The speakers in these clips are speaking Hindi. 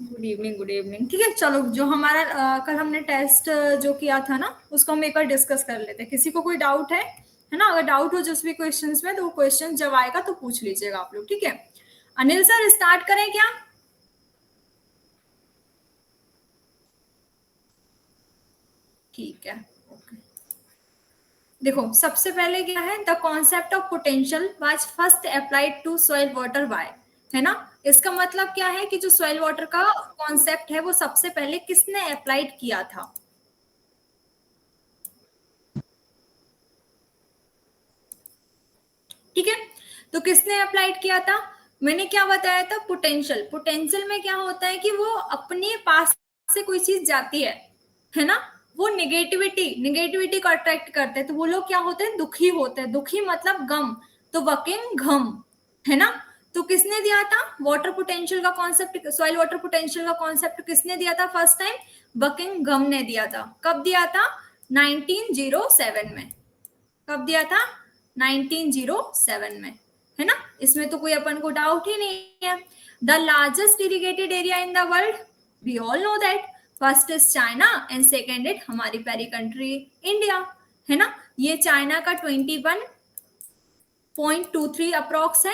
Good evening, good evening. ठीक है, चलो जो हमारा कल हमने टेस्ट जो किया था ना, उसको हम एक बार डिस्कस कर लेते हैं। किसी को कोई डाउट है ना? अगर डाउट हो जिस भी क्वेश्चंस में, तो वो क्वेश्चन जब आएगा तो पूछ लीजिएगा आप लोग। ठीक है, अनिल सर स्टार्ट करें क्या? ठीक है, ओके। देखो, सबसे पहले क्या है, the concept of potential was first applied to soil water by, है ना? इसका मतलब क्या है कि जो सॉइल वाटर का कॉन्सेप्ट है वो सबसे पहले किसने अप्लाइड किया था? ठीक है, तो किसने अप्लाइड किया था? मैंने क्या बताया था? पोटेंशियल। पोटेंशियल में क्या होता है कि वो अपने पास से कोई चीज जाती है ना? वो निगेटिविटी को अट्रैक्ट करते हैं, तो वो लोग क्या होते हैं? दुखी होते हैं। दुखी मतलब गम, तो वकिंग घम, है ना? तो किसने दिया था वाटर पोटेंशियल का कॉन्सेप्ट? सॉइल वाटर पोटेंशियल का कॉन्सेप्ट किसने दिया था फर्स्ट टाइम? बकिंग घम ने दिया था। कब दिया था? 1907 में। कब दिया था? 1907 में, है ना? इसमें तो कोई अपन को डाउट ही नहीं है। The largest irrigated area in the world, we all know that. First is China and second is हमारी प्यारी कंट्री इंडिया, है ना? ये चाइना का 21.23 अप्रोक्स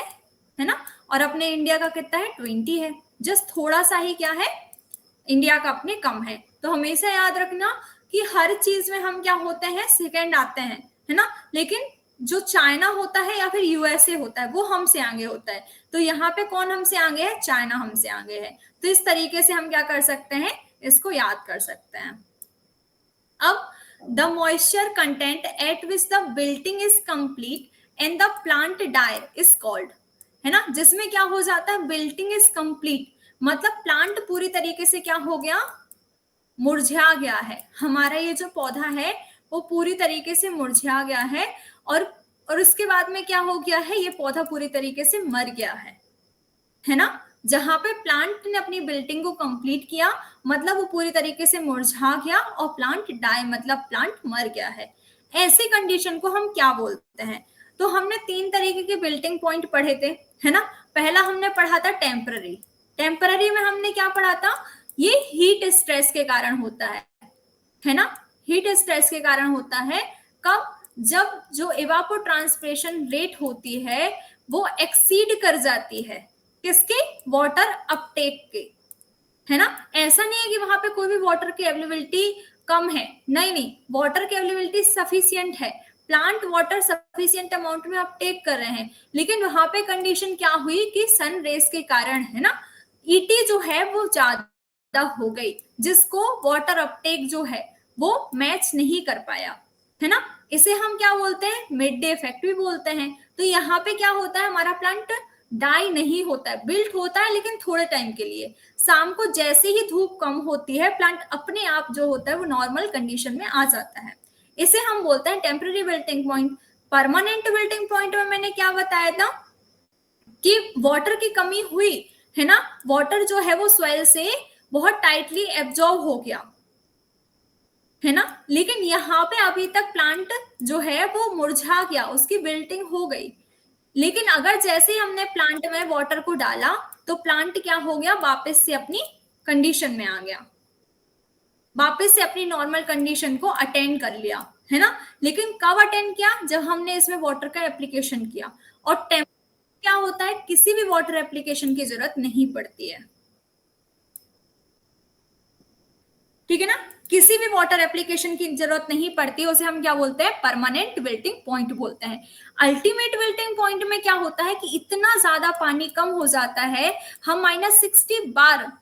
है ना? और अपने इंडिया का कितना है? 20 है। जस्ट थोड़ा सा ही क्या है, इंडिया का अपने कम है। तो हमेशा याद रखना कि हर चीज में हम क्या होते हैं? सेकंड आते हैं, है ना? लेकिन जो चाइना होता है या फिर यूएसए होता है वो हमसे आगे होता है। तो यहाँ पे कौन हमसे आगे है? चाइना हमसे आगे है। तो इस तरीके से हम क्या कर सकते हैं? इसको याद कर सकते हैं। अब the moisture content at which the wilting is complete and the plant dire is called, है ना? जिसमें क्या हो जाता है? बिल्टिंग इज कंप्लीट मतलब प्लांट पूरी तरीके से क्या हो गया? मुरझा गया है। हमारा ये जो पौधा है वो पूरी तरीके से मुरझा गया है, और उसके बाद में क्या हो गया है? ये पौधा पूरी तरीके से मर गया है ना? जहां पे प्लांट ने अपनी बिल्डिंग को कंप्लीट किया मतलब वो पूरी तरीके से मुरझा गया, और प्लांट डाई मतलब प्लांट मर गया है। ऐसी कंडीशन को हम क्या बोलते हैं? तो हमने तीन तरीके के बिल्डिंग पॉइंट पढ़े थे, है ना? पहला हमने पढ़ा था टेम्पररी। टेम्पररी में हमने क्या पढ़ा था? ये हीट स्ट्रेस के कारण होता है ना? हीट स्ट्रेस के कारण होता है। कब? जब जो इवापोट्रांसपिरेशन रेट होती है वो एक्सीड कर जाती है किसके? वाटर अपटेक के, है ना? ऐसा नहीं है कि वहां पे कोई भी वाटर की अवेलेबिलिटी कम है, नहीं नहीं, वाटर की अवेलेबिलिटी सफिशियंट है। प्लांट वाटर सफिशियंट अमाउंट में अपटेक कर रहे हैं, लेकिन वहां पे कंडीशन क्या हुई कि सन रेस के कारण, है ना, ईटी जो है वो ज्यादा हो गई, जिसको वाटर अपटेक जो है वो मैच नहीं कर पाया, है ना? इसे हम क्या बोलते हैं? मिड डे इफेक्ट भी बोलते हैं। तो यहाँ पे क्या होता है? हमारा प्लांट डाई नहीं होता है, बिल्ट होता है लेकिन थोड़े टाइम के लिए। शाम को जैसे ही धूप कम होती है प्लांट अपने आप जो होता है वो नॉर्मल कंडीशन में आ जाता है। इसे हम बोलते हैं temporary wilting point. Permanent wilting point में मैंने क्या बताया था कि वाटर की कमी हुई, है ना? वाटर जो है वो सॉइल से बहुत टाइटली एब्जॉर्ब हो गया, है ना? लेकिन यहाँ पे अभी तक प्लांट जो है वो मुरझा गया, उसकी विल्टिंग हो गई। लेकिन अगर जैसे ही हमने प्लांट में वाटर को डाला तो प्लांट क्या हो गया? वापस से अपनी कंडीशन में आ गया, वापस से अपनी नॉर्मल कंडीशन को अटेंड कर लिया, है ना? लेकिन कब अटेंड किया? जब हमने इसमें वाटर का एप्लीकेशन किया। और क्या होता है? किसी भी वाटर एप्लीकेशन की जरूरत नहीं पड़ती है, ठीक है ना? किसी भी वाटर एप्लीकेशन की जरूरत नहीं पड़ती, उसे हम क्या बोलते हैं? परमानेंट विल्टिंग पॉइंट बोलते हैं। अल्टीमेट विल्टिंग पॉइंट में क्या होता है कि इतना ज्यादा पानी कम हो जाता है, हम -60 बार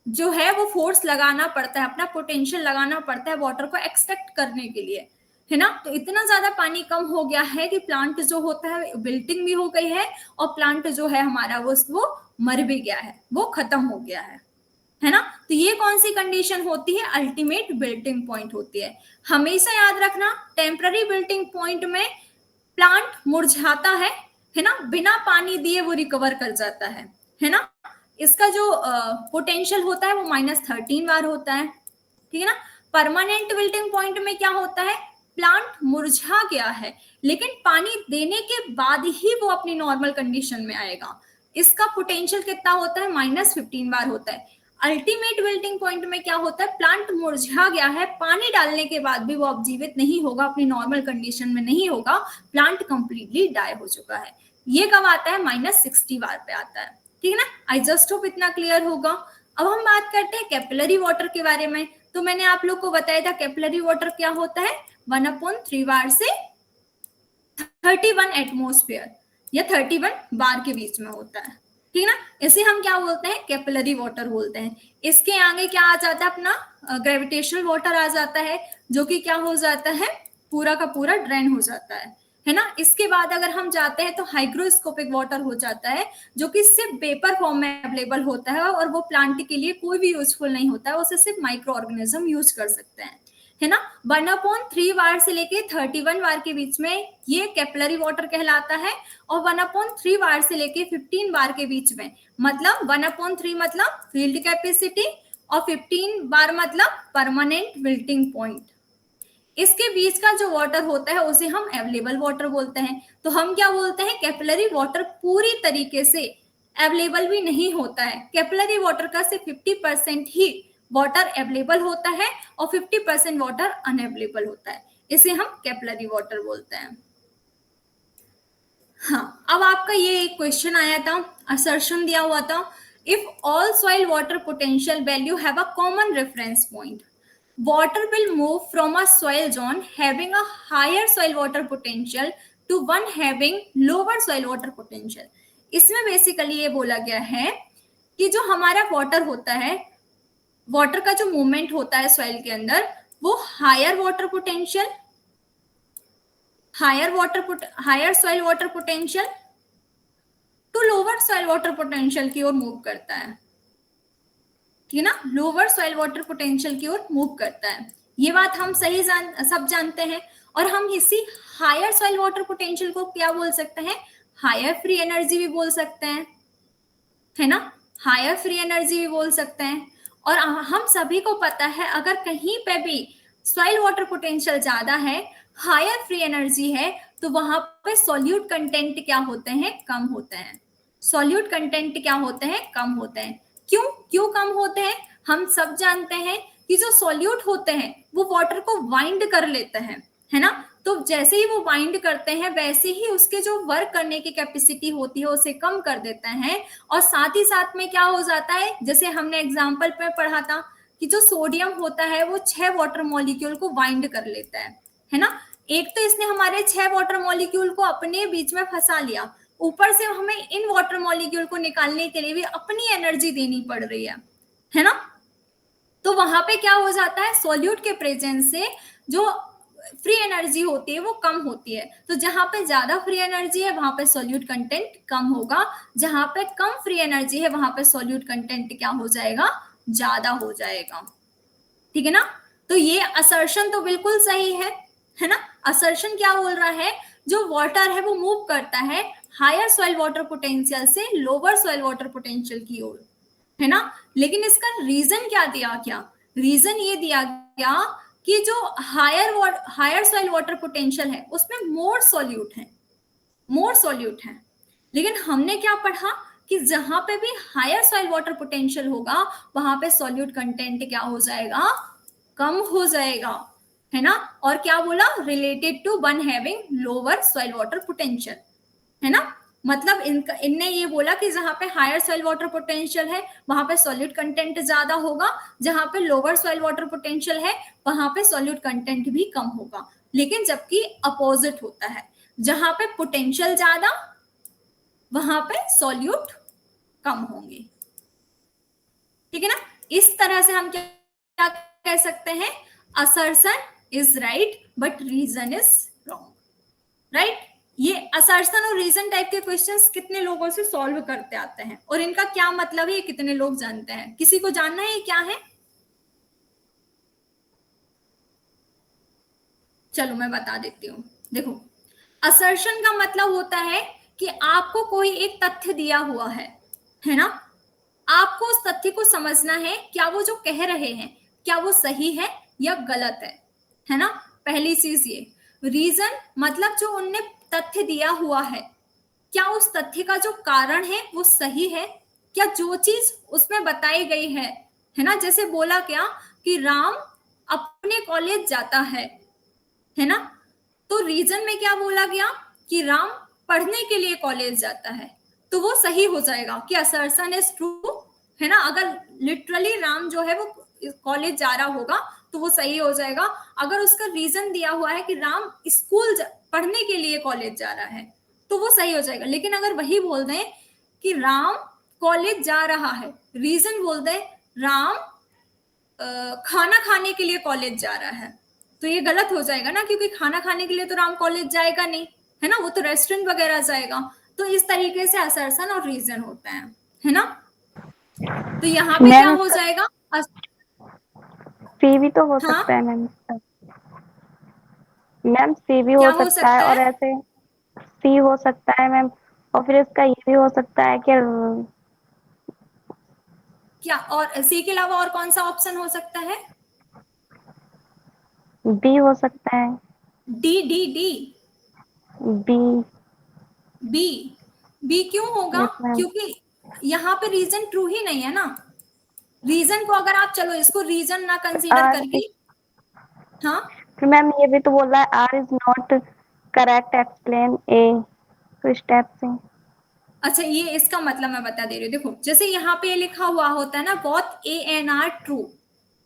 जो है वो फोर्स लगाना पड़ता है, अपना पोटेंशियल लगाना पड़ता है वाटर को एक्सट्रैक्ट करने के लिए, है ना? तो इतना ज्यादा पानी कम हो गया है कि प्लांट जो होता है विल्टिंग भी हो गई है, और प्लांट जो है हमारा वो मर भी गया है, वो खत्म हो गया है ना? तो ये कौन सी कंडीशन होती है? अल्टीमेट बिल्टिंग पॉइंट होती है। हमेशा याद रखना, टेम्पररी बिल्टिंग पॉइंट में प्लांट मुरझाता है ना? बिना पानी दिए वो रिकवर कर जाता है ना? इसका जो पोटेंशियल होता है वो -13 बार होता है, ठीक है ना? परमानेंट विल्टिंग पॉइंट में क्या होता है? प्लांट मुरझा गया है लेकिन पानी देने के बाद ही वो अपनी नॉर्मल कंडीशन में आएगा। इसका पोटेंशियल कितना होता है? -15 बार होता है। अल्टीमेट विल्टिंग पॉइंट में क्या होता है, प्लांट मुरझा गया है, पानी डालने के बाद भी वो अब जीवित नहीं होगा, अपनी नॉर्मल कंडीशन में नहीं होगा, प्लांट कंप्लीटली डाई हो चुका है। ये कब आता है, -60 बार पे आता है। ठीक है ना, आई जस्ट होप इतना क्लियर होगा। अब हम बात करते हैं कैपिलरी वाटर के बारे में। तो मैंने आप लोग को बताया था कैपिलरी वाटर क्या होता है, 1/3 बार से 31 एटमोस्फेयर या 31 बार के बीच में होता है। ठीक है ना, इसे हम क्या बोलते हैं, कैपिलरी वाटर बोलते हैं। इसके आगे क्या आ जाता है, अपना ग्रेविटेशनल वाटर आ जाता है, जो कि क्या हो जाता है, पूरा का पूरा ड्रेन हो जाता है ना। इसके बाद अगर हम जाते हैं तो हाइग्रोस्कोपिक वाटर हो जाता है, जो कि सिर्फ वेपर फॉर्म में अवेलेबल होता है और वो प्लांट के लिए कोई भी यूजफुल नहीं होता है, उसे सिर्फ माइक्रो ऑर्गेनिज्म यूज कर सकते हैं, है ना। 1/3 बार से लेके 31 बार के बीच में ये कैपिलरी वाटर कहलाता है, और 1/3 बार से लेके 15 बार के बीच में, मतलब 1/3 मतलब फील्ड कैपेसिटी और 15 बार मतलब परमानेंट विल्टिंग पॉइंट। इसके बीच का जो वाटर होता है उसे हम अवेलेबल वाटर बोलते हैं। तो हम क्या बोलते हैं, कैपिलरी वाटर पूरी तरीके से अवेलेबल भी नहीं होता है। कैपिलरी वाटर का सिर्फ 50% ही वाटर अवेलेबल होता है और 50% वाटर अनअवेलेबल होता है, इसे हम कैपिलरी वाटर बोलते हैं। हाँ, अब आपका ये एक क्वेश्चन आया था, असर्शन दिया हुआ था, if all soil water potential value have a common reference point, water will move from a soil zone having a higher soil water potential to one having lower soil water potential। इसमें बेसिकली ये बोला गया है कि जो हमारा वाटर होता है, वाटर का जो मूवमेंट होता है सॉइल के अंदर, वो higher soil water potential to lower soil water potential की ओर मूव करता है। ठीक है ना, लोअर सॉइल वाटर पोटेंशियल की ओर मूव करता है। ये बात हम सब जानते हैं। और हम इसी हायर सॉइल वाटर पोटेंशियल को क्या बोल सकते हैं, हायर फ्री एनर्जी भी बोल सकते हैं, है ना, हायर फ्री एनर्जी भी बोल सकते हैं। और हम सभी को पता है, अगर कहीं पे भी सॉइल वाटर पोटेंशियल ज्यादा है, हायर फ्री एनर्जी है, तो वहां पे सॉल्यूट कंटेंट क्या होते हैं, कम होते हैं। सॉल्यूट कंटेंट क्या होते हैं, कम होते हैं। क्यों कम होते हैं, हम सब जानते हैं कि जो सॉल्यूट होते हैं वो वाटर को बाइंड कर लेते हैं, है ना। तो जैसे ही वो बाइंड करते हैं वैसे ही उसके जो वर्क करने की कैपेसिटी होती है उसे कम कर देते हैं। और साथ ही साथ में क्या हो जाता है, जैसे हमने एग्जाम्पल में पढ़ा था कि जो सोडियम होता है वो 6 वाटर मॉलिक्यूल को बाइंड कर लेता है ना। एक तो इसने हमारे 6 वाटर मॉलिक्यूल को अपने बीच में फंसा लिया, ऊपर से हमें इन वाटर मॉलिक्यूल को निकालने के लिए भी अपनी एनर्जी देनी पड़ रही है ना। तो वहां पे क्या हो जाता है, सॉल्यूट के प्रेजेंस से जो फ्री एनर्जी होती है वो कम होती है। तो जहां पे ज्यादा फ्री एनर्जी है वहां पे सॉल्यूट कंटेंट कम होगा, जहां पे कम फ्री एनर्जी है वहां पे सॉल्यूट कंटेंट क्या हो जाएगा, ज्यादा हो जाएगा। ठीक है ना। तो ये असर्शन तो बिल्कुल सही है ना। असर्शन क्या बोल रहा है, जो वाटर है वो मूव करता है हायर सॉइल वाटर पोटेंशियल से लोअर सॉइल वाटर पोटेंशियल की ओर, है ना। लेकिन इसका रीजन क्या दिया गया, रीजन ये दिया गया कि जो हायर सॉइल वाटर पोटेंशियल है उसमें मोर सॉल्यूट है। लेकिन हमने क्या पढ़ा कि जहां पे भी हायर सॉइल वाटर पोटेंशियल होगा वहां पे सॉल्यूट कंटेंट क्या हो जाएगा, कम हो जाएगा, है ना। और क्या बोला, related to one having lower soil water potential, है ना। मतलब इनने ये बोला कि जहां पे हायर सॉइल वाटर पोटेंशियल है वहां पे सॉल्यूट कंटेंट ज्यादा होगा, जहां पे लोअर सॉइल वाटर पोटेंशियल है वहां पे सॉल्यूट कंटेंट भी कम होगा। लेकिन जबकि अपोजिट होता है, जहां पे पोटेंशियल ज्यादा वहां पे सॉल्यूट कम होंगे। ठीक है ना। इस तरह से हम क्या कह सकते हैं, assertion is right but reason is wrong. Right, ये असर्शन और रीजन टाइप के क्वेश्चंस कितने लोगों से सॉल्व करते आते हैं और इनका क्या मतलब है ये कितने लोग जानते हैं, किसी को जानना है क्या है। चलो मैं बता देती हूँ। देखो, असर्शन का मतलब होता है कि आपको कोई एक तथ्य दिया हुआ है ना। आपको उस तथ्य को समझना है, क्या वो जो कह रहे हैं क्या वो सही है या गलत है ना। पहली चीज ये। रीजन मतलब जो उनने तथ्य दिया हुआ है, क्या उस तथ्य का जो कारण है वो सही है, क्या जो चीज उसमें बताई गई है है ना। जैसे बोला क्या कि राम अपने कॉलेज जाता है ना। तो रीजन में क्या बोला गया कि राम पढ़ने के लिए कॉलेज जाता है, तो वो सही हो जाएगा कि असर्शन इज ट्रू, है ना। अगर लिटरली राम जो है वो कॉलेज जा रहा होगा तो वो सही हो जाएगा। अगर उसका रीजन दिया हुआ है कि राम स्कूल पढ़ने के लिए कॉलेज जा रहा है तो वो सही हो जाएगा। लेकिन अगर वही बोल दें कि राम कॉलेज जा रहा है, रीजन बोल दें राम खाना खाने के लिए कॉलेज जा रहा है, तो ये गलत हो जाएगा ना, क्योंकि खाना खाने के लिए तो राम कॉलेज जाएगा नहीं, है ना, वो तो रेस्टोरेंट वगैरह जाएगा। तो इस तरीके से असर्शन और रीजन होते हैं, है ना। तो यहाँ पे क्या मैम हो इसका जाएगा सी भी तो हो हाँ सकता है मैम इसका। मैम सी भी क्या हो हो सकता है सकता और है, ऐसे सी हो सकता है मैम, और फिर इसका ये भी हो सकता है कि क्या और सी के अलावा और कौन सा ऑप्शन हो सकता है? बी हो सकता है। D D D B. B B क्यों होगा? Yes ma'am. क्योंकि यहाँ पे रीजन ट्रू ही नहीं है ना। रीजन को अगर आप चलो इसको रीजन ना कंसीडर आर करके, हाँ फिर मैम ये भी तो बोल रहा है R is not correct explain A, तो स्टेप से। अच्छा, ये इसका मतलब मैं बता दे रही हूँ। देखो जैसे यहाँ पे लिखा हुआ होता है ना both A and R true,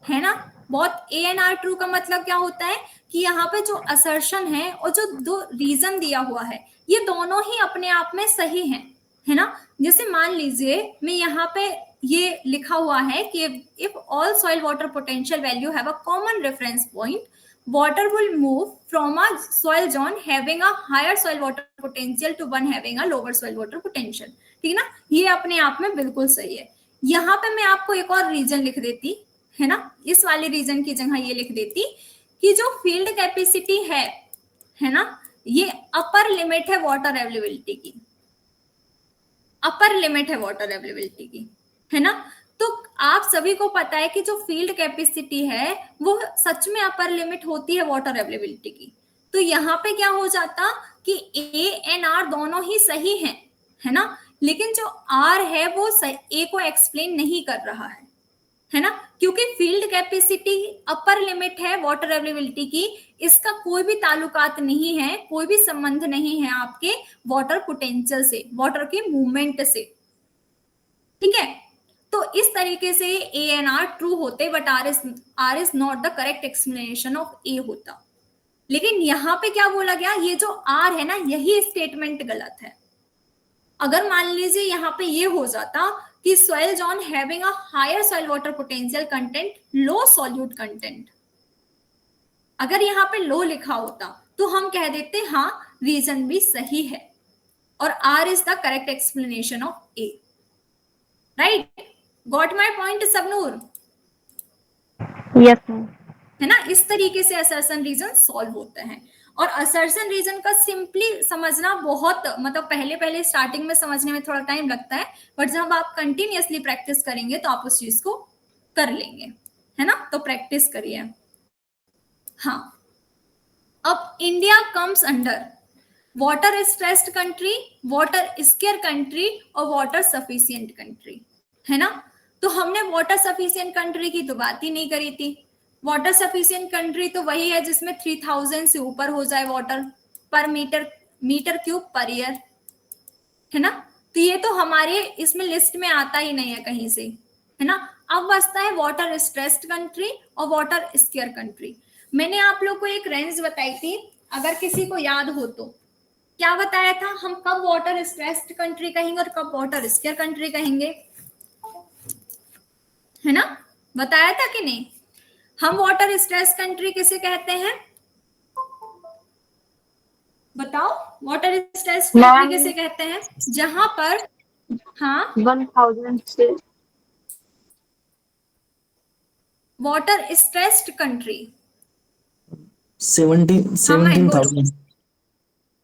है ना। Both A and R true का मतलब क्या होता है कि यहाँ पे जो असर्शन है और जो दो रीजन दिया हुआ है ये दोनों ही अपने आप में सही हैं, है ना। जैसे मान लीजिए मैं यहाँ पे ये लिखा हुआ है कि if all soil water potential value have a common reference point, water will move from a soil zone having a higher soil water potential to one having a lower soil water potential, ठीक है ना। ये अपने आप में बिल्कुल सही है। यहाँ पे मैं आपको एक और रीजन लिख देती, है ना, इस वाले रीजन की जगह ये लिख देती कि जो फील्ड कैपेसिटी है ना, ये अपर लिमिट है वाटर अवेलेबिलिटी की, अपर लिमिट है वाटर अवेलेबिलिटी की, है ना। तो आप सभी को पता है कि जो फील्ड कैपेसिटी है वो सच में अपर लिमिट होती है वाटर अवेलेबिलिटी की। तो यहाँ पे क्या हो जाता कि ए एंड आर दोनों ही सही हैं, है ना। लेकिन जो आर है वो ए को एक्सप्लेन नहीं कर रहा है ना, क्योंकि फील्ड कैपेसिटी अपर लिमिट है वाटर अवेलेबिलिटी की, इसका कोई भी ताल्लुकात नहीं है, कोई भी संबंध नहीं है आपके वाटर पोटेंशियल से, वाटर के मूवमेंट से, ठीक है। तो इस तरीके से ए एंड आर ट्रू होते, but R is not the correct explanation of A होता। लेकिन यहाँ पे क्या बोला गया, ये जो आर है ना यही स्टेटमेंट गलत है। अगर मान लीजिए यहाँ पे ये हो जाता कि soil zone having a higher soil water potential content, low solute content, अगर यहाँ पे लो लिखा होता तो हम कह देते हाँ रीजन भी सही है और R is the correct explanation of A, right. Got my point Sabnoor? Yes ma'am. है ना, इस तरीके से असर्शन रीजन सॉल्व होते हैं। और असर्शन रीजन का सिंपली समझना बहुत, मतलब पहले पहले स्टार्टिंग में समझने में थोड़ा टाइम लगता है, बट जब आप कंटिन्यूअसली प्रैक्टिस करेंगे तो आप उस चीज को कर लेंगे, है ना। तो प्रैक्टिस करिए। हाँ, अब India comes under water stressed country, water square country और वाटर सफिशियंट कंट्री, है ना। तो हमने वाटर सफिशियंट कंट्री की तो बात ही नहीं करी थी। वाटर सफिशियंट कंट्री तो वही है जिसमें 3000 से ऊपर हो जाए वाटर पर मीटर क्यूब पर ईयर, है ना। तो ये तो हमारे इसमें लिस्ट में आता ही नहीं है कहीं से, है ना। अब बचता है वाटर स्ट्रेस्ड कंट्री और वाटर स्केयर कंट्री। मैंने आप लोग को एक रेंज बताई थी, अगर किसी को याद हो तो। क्या बताया था, हम कब वाटर स्ट्रेस्ड कंट्री कहेंगे और कब वाटर स्केयर कंट्री कहेंगे, है ना। बताया था कि नहीं? हम वाटर स्ट्रेस कंट्री किसे कहते हैं, बताओ। वाटर स्ट्रेस कंट्री मैम किसे कहते हैं? जहां पर, हाँ, 1000 से वाटर स्ट्रेस्ड कंट्री, 17 हाँ मैं बोलो।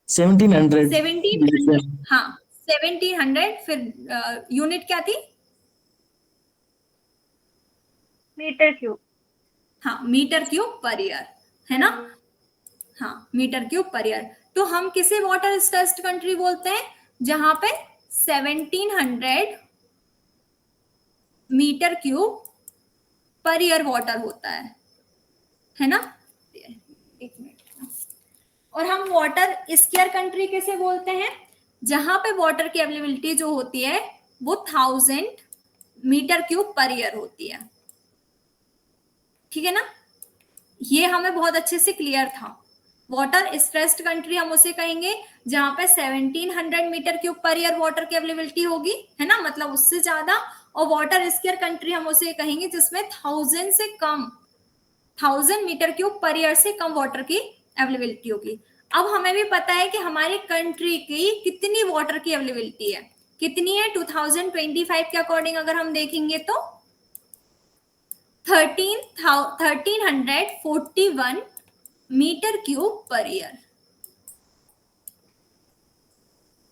17,000 1700 1700, हाँ 1700, फिर यूनिट क्या थी? Metre cube. हाँ मीटर क्यूब पर ईयर, है ना। हाँ मीटर क्यूब पर ईयर। तो हम किसे वाटर स्ट्रेस्ड कंट्री बोलते हैं? जहां पे 1700 metre cube per year water होता है ना। एक मिनट। और हम वाटर स्केयर कंट्री कैसे बोलते हैं, जहां पे वाटर की अवेलेबिलिटी जो होती है वो 1000 मीटर क्यूब पर ईयर होती है, ठीक है ना। ये हमें बहुत अच्छे से क्लियर था। वाटर स्ट्रेस्ड कंट्री हम उसे कहेंगे जहां पे 1700 metre cube per year water की अवेलेबिलिटी होगी, है ना, मतलब उससे ज्यादा। और वाटर स्केयर कंट्री हम उसे कहेंगे जिसमें 1000 से कम, 1000 मीटर क्यूब पर ईयर से कम वाटर की अवेलेबिलिटी होगी। अब हमें भी पता है कि हमारी कंट्री की कितनी वाटर की अवेलेबिलिटी है, कितनी है 2025 के अकॉर्डिंग अगर हम देखेंगे तो 1341 मीटर क्यूब पर ईयर,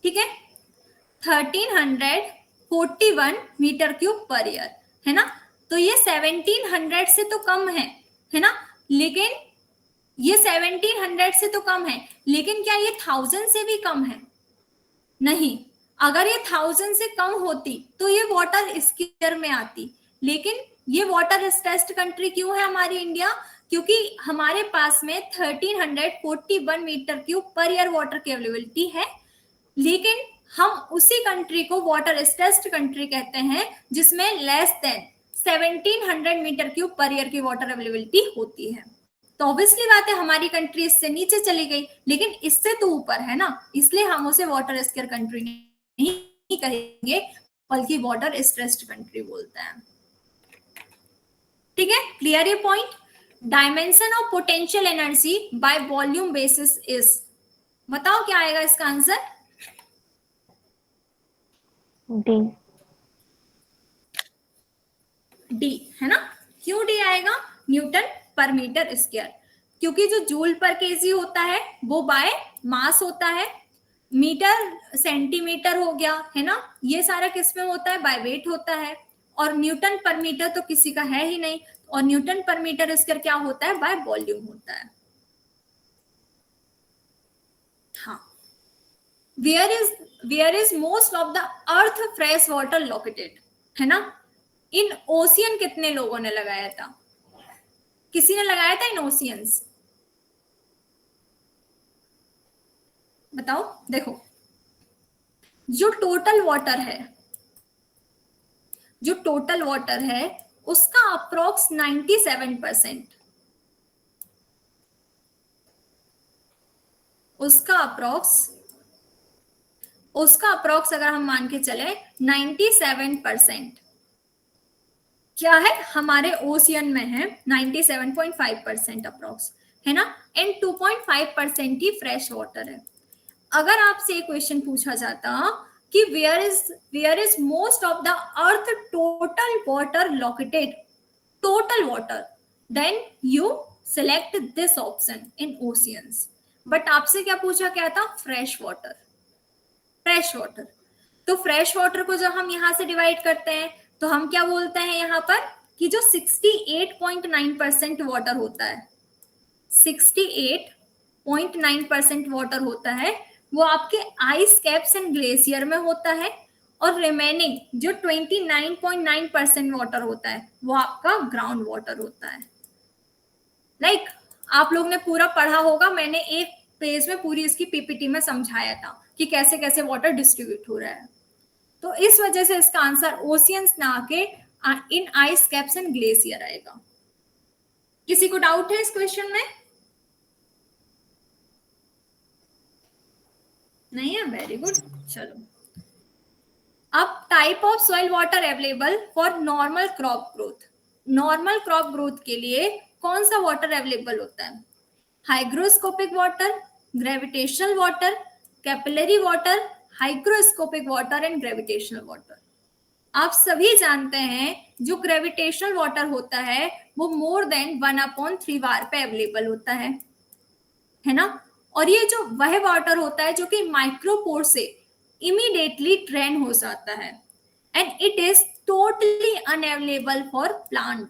ठीक है, 1341 मीटर क्यूब पर ईयर, है ना। तो ये 1700 से तो कम है ना, लेकिन ये 1700 से तो कम है, लेकिन क्या ये 1000 से भी कम है? नहीं। अगर ये 1000 से कम होती तो ये वाटर स्केयर में आती, लेकिन ये वाटर स्ट्रेस्ड कंट्री क्यों है हमारी इंडिया? क्योंकि हमारे पास में 1341 metre cube per year water की अवेलेबिलिटी है, लेकिन हम उसी कंट्री को वाटर स्ट्रेस्ड कंट्री कहते हैं जिसमें less than 1700 metre cube per year की वाटर अवेलेबिलिटी होती है। तो ऑब्वियसली बात है हमारी कंट्री इससे नीचे चली गई, लेकिन इससे तो ऊपर है ना, इसलिए हम उसे वाटर स्केयर कंट्री नहीं कहेंगे बल्कि वाटर स्ट्रेस्ड कंट्री बोलते हैं, ठीक है। क्लियर ये point. Dimension of potential energy by volume basis is, बताओ क्या आएगा इसका आंसर? डी। डी, है ना। क्यों डी आएगा? न्यूटन पर मीटर स्क्वायर, क्योंकि जो जूल पर केजी होता है वो बाय मास होता है, मीटर सेंटीमीटर हो गया, है ना, ये सारा किस में होता है? बाय वेट होता है। और न्यूटन पर मीटर तो किसी का है ही नहीं, और न्यूटन पर मीटर स्क्वायर क्या होता है? बाय वॉल्यूम होता है। हाँ। Where is most of the earth fresh water located, है ना। इन ओशियन कितने लोगों ने लगाया था? किसी ने लगाया था इन ओशियंस? बताओ। देखो, जो टोटल वाटर है उसका अप्रोक्स 97%, उसका अप्रोक्स अगर हम मान के चले 97% क्या है हमारे ओशियन में है, 97.5% अप्रोक्स, है ना। एंड 2.5% ही फ्रेश वाटर है। अगर आपसे एक क्वेश्चन पूछा जाता कि where is most of the earth total water located, total water, then you select this option in oceans. But आपसे क्या पूछा गया था? Fresh water. तो फ्रेश वाटर को जब हम यहां से डिवाइड करते हैं तो हम क्या बोलते हैं यहाँ पर कि जो 68.9% वाटर होता है, 68.9% वाटर होता है वो आपके आइस कैप्स एंड ग्लेशियर में होता है, और रिमेनिंग जो 29.9% वाटर होता है वो आपका ग्राउंड वाटर होता है। लाइक आप लोग ने पूरा पढ़ा होगा, मैंने एक पेज में पूरी इसकी पीपीटी में समझाया था कि कैसे कैसे वाटर डिस्ट्रीब्यूट हो रहा है। तो इस वजह से इसका आंसर ओशियंस ना आके इन आइस कैप्स एंड ग्लेशियर आएगा। किसी को डाउट है इस क्वेश्चन में? नहीं है? Very good. चलो, अब type of soil water available for normal crop growth. Normal crop growth के लिए कौन सा वाटर अवेलेबल होता है? Hygroscopic water, gravitational water, capillary water, hygroscopic water and gravitational water. आप सभी जानते हैं जो ग्रेविटेशनल वाटर होता है वो मोर देन 1/3 बार पे अवेलेबल होता है ना। और ये जो वह वाटर होता है जो कि माइक्रोपोर से इमीडिएटली ड्रेन हो जाता है, and it is totally unavailable for plant,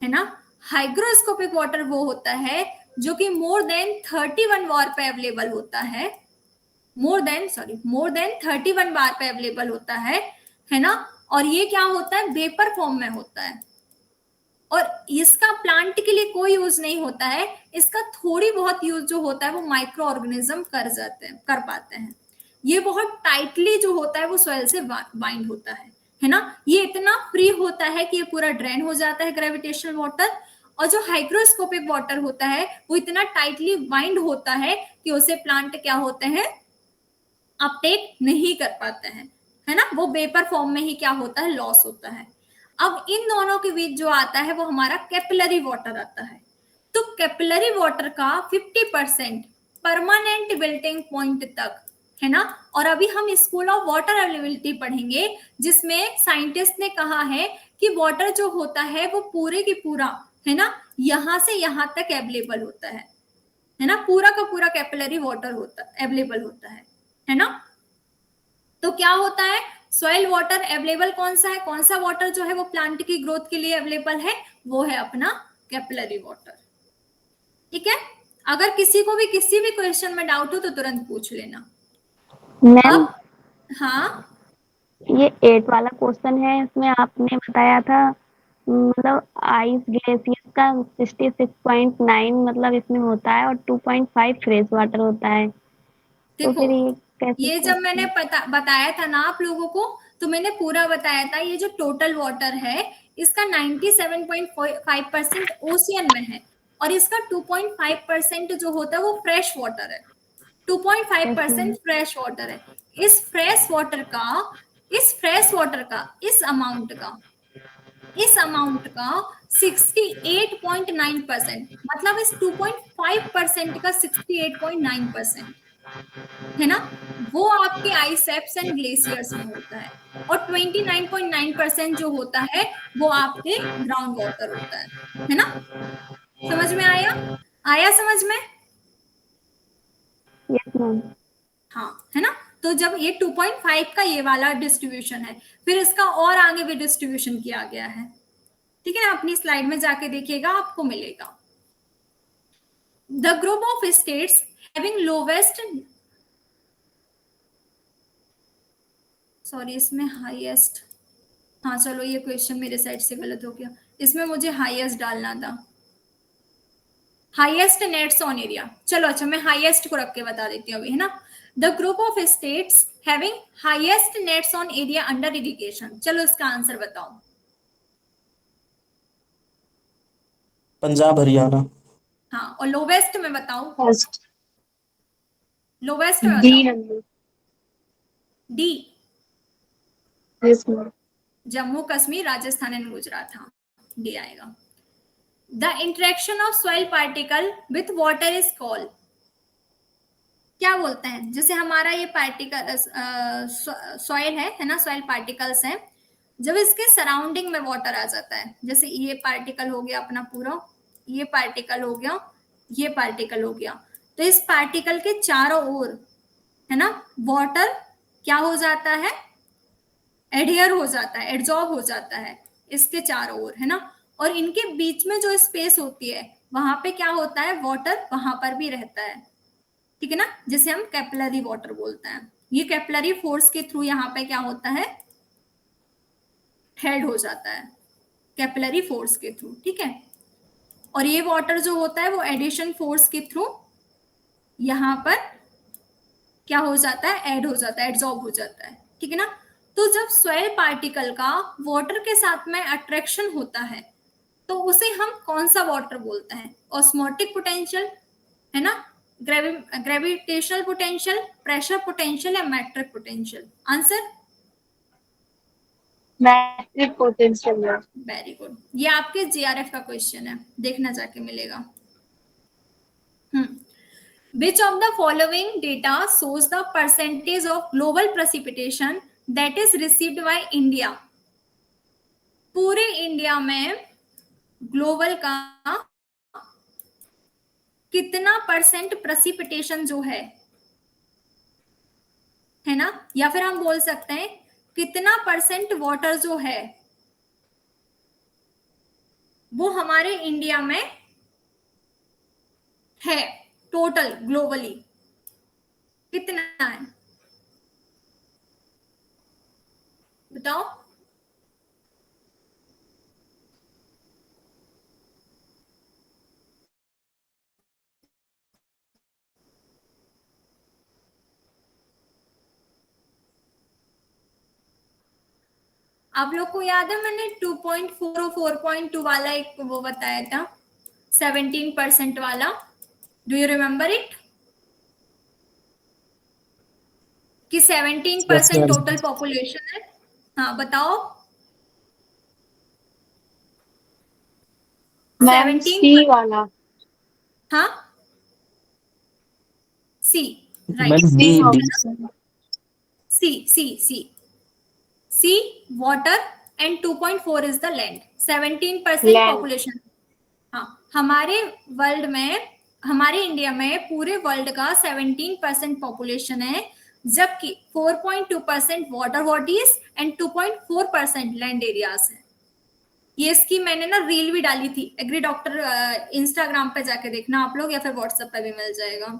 है ना। हाइग्रोस्कोपिक वाटर वो होता है जो कि मोर देन 31 बार पे अवेलेबल होता है, मोर देन 31 बार पे अवेलेबल होता है ना। और ये क्या होता है? वेपर फॉर्म में होता है। और इसका प्लांट के लिए कोई यूज नहीं होता है, इसका थोड़ी बहुत यूज जो होता है वो माइक्रो ऑर्गेनिज्म कर पाते हैं। ये बहुत टाइटली जो होता है वो सॉइल से बाइंड होता है ना। ये इतना फ्री होता है कि ये पूरा ड्रेन हो जाता है ग्रेविटेशनल वाटर, और जो हाइग्रोस्कोपिक वाटर होता है वो इतना टाइटली बाइंड होता है कि उसे प्लांट क्या होते हैं, अपटेक नहीं कर पाते हैं, है ना। वो वेपर फॉर्म में ही क्या होता है, लॉस होता है। अब इन दोनों के बीच जो आता है वो हमारा कैपिलरी वाटर आता है। तो कैपिलरी वाटर का 50% परमानेंट विल्टिंग पॉइंट तक, है ना। और अभी हम स्कूल ऑफ वाटर अवेलेबिलिटी पढ़ेंगे जिसमें साइंटिस्ट ने कहा है कि वाटर जो होता है वो पूरे की पूरा, है ना, यहां से यहां तक अवेलेबल होता है ना। पूरा का पूरा कैपिलरी वाटर होता अवेलेबल होता है ना। तो क्या होता है, सॉइल वाटर अवेलेबल कौन सा है, कौन सा वाटर जो है वो प्लांट की ग्रोथ के लिए अवेलेबल है, वो है अपना कैपिलरी वाटर। ठीक है, अगर किसी को भी किसी भी क्वेश्चन में डाउट हो तो तुरंत पूछ लेना। मैम अब हाँ, ये 8 वाला क्वेश्चन है, इसमें आपने बताया था मतलब आइस ग्लेशियर का 66.9 मतलब इसमें होता है और 2.5 फ्रेश वाटर होता है, तो देखो फिर ये कैसे ये जब मैंने पॉसिबल? बताया था ना आप लोगों को, तो मैंने पूरा बताया था। ये जो टोटल वाटर है इसका 97.5% ओशियन में है, और इसका 2.5% जो होता है वो फ्रेश वाटर है। 2.5% फ्रेश वाटर है। इस फ्रेश वाटर का इस अमाउंट का 68.9%, मतलब इस 2.5% का 68.9%, है ना, वो आपके आइसेप्स एंड ग्लेशियर्स में होता है। और 29.9% जो होता है वो आपके ग्राउंड वाटर होता है ना। समझ में आया, आया समझ में? Yes ma'am. हाँ, है ना। तो जब ये 2.5 का ये वाला डिस्ट्रीब्यूशन है, फिर इसका और आगे भी डिस्ट्रीब्यूशन किया गया है। ठीक है ना, अपनी स्लाइड में जाके देखिएगा, आपको मिलेगा। The group of states having lowest, sorry इसमें हाईएस्ट, हाँ चलो ये क्वेश्चन मेरे साइड से गलत हो गया, इसमें मुझे हाईएस्ट डालना था, हाईएस्ट नेट्स ऑन एरिया। चलो अच्छा, मैं हाईएस्ट को रख के बता देती हूँ अभी, है ना। The group of states having highest nets on area under irrigation, चलो इसका आंसर बताओ। पंजाब हरियाणा। हाँ, और लोवेस्ट में बताओ, फर्स्ट लोवेस्ट में डी बताओ। Number. D, yes ma'am. Jammu Kashmir Rajasthan and Gujarat, हाँ डी आएगा। The interaction of soil particle with water is called, क्या बोलते हैं, जैसे हमारा ये पार्टिकल सॉइल है ना, सॉइल पार्टिकल्स हैं, जब इसके सराउंडिंग में वाटर आ जाता है, जैसे ये पार्टिकल हो गया अपना पूरा, ये पार्टिकल हो गया, ये पार्टिकल हो गया, तो इस पार्टिकल के चारों ओर, है ना, वाटर क्या हो जाता है, एडहियर हो जाता है, एड्जॉर्ब हो जाता है इसके चारों ओर, है ना। और इनके बीच में जो स्पेस होती है वहां पे क्या होता है, वाटर वहां पर भी रहता है, ठीक है ना, जिसे हम कैपिलरी वाटर बोलते हैं। ये कैपिलरी फोर्स के थ्रू यहाँ पे क्या होता है, हेल्ड हो जाता है कैपिलरी फोर्स के थ्रू, ठीक है। और ये वाटर जो होता है वो एडिशन फोर्स के थ्रू यहाँ पर क्या हो जाता है, ऐड हो जाता है, एड्सॉर्ब हो जाता है, ठीक है ना। तो जब सॉइल पार्टिकल का वाटर के साथ में अट्रैक्शन होता है तो उसे हम कौन सा वाटर बोलते हैं, ऑस्मोटिक पोटेंशियल, है ना, ग्रेविटेशनल पोटेंशियल, प्रेशर पोटेंशियल या matric potential. Answer matric potential. Very good, ये आपके जीआरएफ का क्वेश्चन है, देखना जाके मिलेगा। Which of the following data shows the percentage of global precipitation that is received by India? पूरे इंडिया में ग्लोबल का कितना परसेंट प्रेसिपिटेशन जो है ना, या फिर हम बोल सकते हैं कितना परसेंट वाटर जो है वो हमारे इंडिया में है, टोटल ग्लोबली कितना है, बताओ। आप लोग को याद है मैंने 2.4 और 4.2 वाला एक वो बताया था, 17% वाला, डू यू रिमेम्बर इट? कि 17% टोटल पॉपुलेशन है। हाँ बताओ। मैम 17, सी वाला, हाँ C, ma'am right, D C D option. C water and 2.4 is the land, 17% land. Population. हाँ, हमारे वर्ल्ड में, हमारे इंडिया में पूरे वर्ल्ड का 17% पॉपुलेशन है, जबकि 4.2% water bodies and 2.4% land areas है। ये इसकी मैंने ना रील भी डाली थी, एग्री डॉक्टर इंस्टाग्राम पे जाके देखना आप लोग, या फिर व्हाट्सएप पे भी मिल जाएगा।